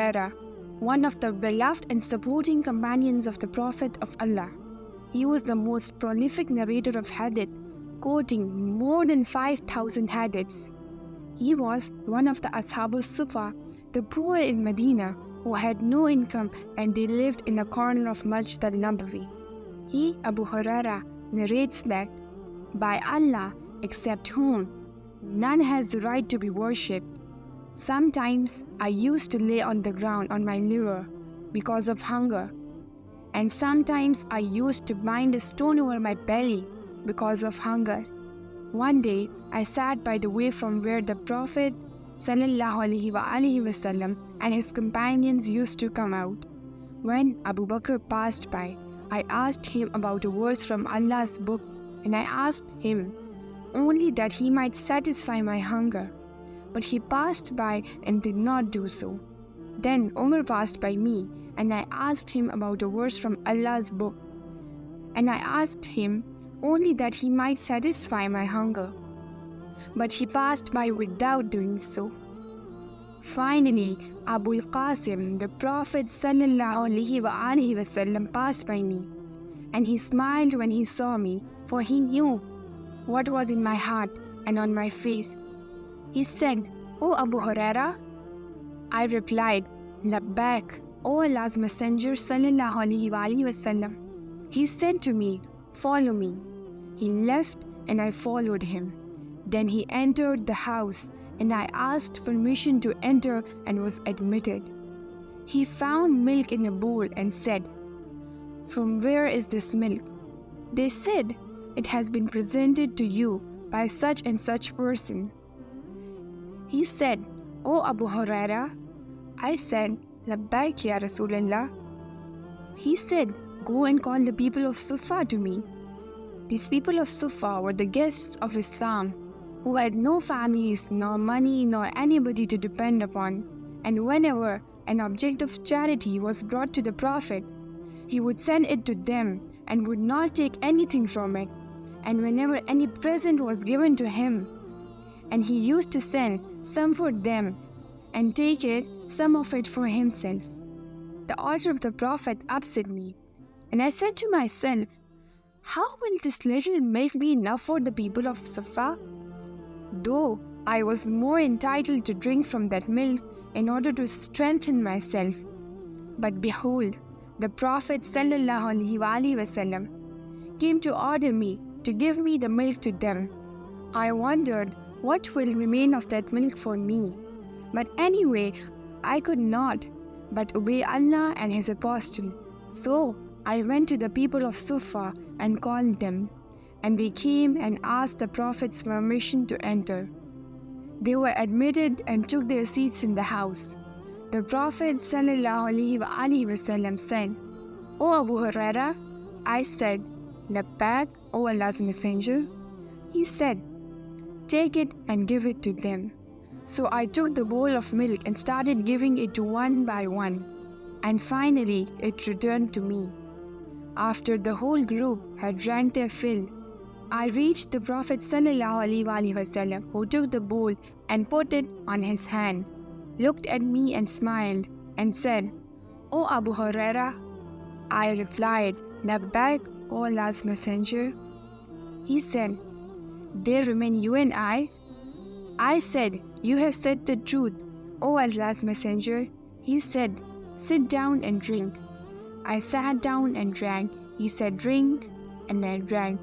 Huraira, one of the beloved and supporting companions of the Prophet of Allah. He was the most prolific narrator of hadith, quoting more than 5,000 hadiths. He was one of the Ashab al-Sufa, the poor in Medina, who had no income and they lived in a corner of Masjid al-Nabawi. He, Abu Huraira, narrates that, "By Allah, except whom none has the right to be worshipped, sometimes I used to lay on the ground on my liver because of hunger, and sometimes I used to bind a stone over my belly because of hunger. One day I sat by the way from where the Prophet ﷺ and his companions used to come out. When Abu Bakr passed by, I asked him about a verse from Allah's book, and I asked him only that he might satisfy my hunger. But he passed by and did not do so. Then Umar passed by me, and I asked him about a verse from Allah's book, and I asked him only that he might satisfy my hunger. But he passed by without doing so. Finally, Abu al-Qasim, the Prophet ﷺ, passed by me, and he smiled when he saw me, for he knew what was in my heart and on my face. He said, "O Abu Huraira?" I replied, "Labbaik, O Allah's Messenger ﷺ." He said to me, "Follow me." He left and I followed him. Then he entered the house, and I asked permission to enter and was admitted. He found milk in a bowl and said, "From where is this milk?" They said, "It has been presented to you by such and such person." He said, "O Abu Huraira?" I said, "Labbaik ya Rasulullah." He said, "Go and call the people of Sufa to me." These people of Sufa were the guests of Islam, who had no families, nor money, nor anybody to depend upon. And whenever an object of charity was brought to the Prophet, he would send it to them and would not take anything from it. And whenever any present was given to him, and he used to send some for them and take some of it for himself. The order of the Prophet upset me, and I said to myself, "How will this little milk be enough for the people of Sufa?" Though I was more entitled to drink from that milk in order to strengthen myself. But behold, the Prophet ﷺ came to order me to give me the milk to them. I wondered what will remain of that milk for me. But anyway, I could not but obey Allah and His Apostle. So I went to the people of Sufa and called them, and they came and asked the Prophet's permission to enter. They were admitted and took their seats in the house. The Prophet ﷺ said, "O Abu Huraira?" I said, "Labbaik, O Allah's Messenger." He said, "Take it and give it to them." So I took the bowl of milk and started giving it to one by one, and finally it returned to me. After the whole group had drank their fill, I reached the Prophet ﷺ, who took the bowl and put it on his hand, looked at me and smiled, and said, "O Abu Huraira?" I replied, "Labbaik, O Allah's Messenger." He said, "There remain you and I." I said, "You have said the truth, O Allah's Messenger." He said, "Sit down and drink." I sat down and drank. He said, "Drink," and I drank.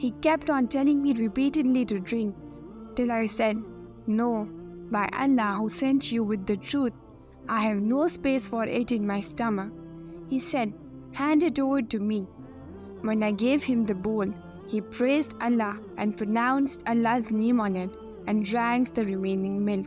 He kept on telling me repeatedly to drink, till I said, "No, by Allah who sent you with the truth, I have no space for it in my stomach." He said, "Hand it over to me." When I gave him the bowl, he praised Allah and pronounced Allah's name on it and drank the remaining milk.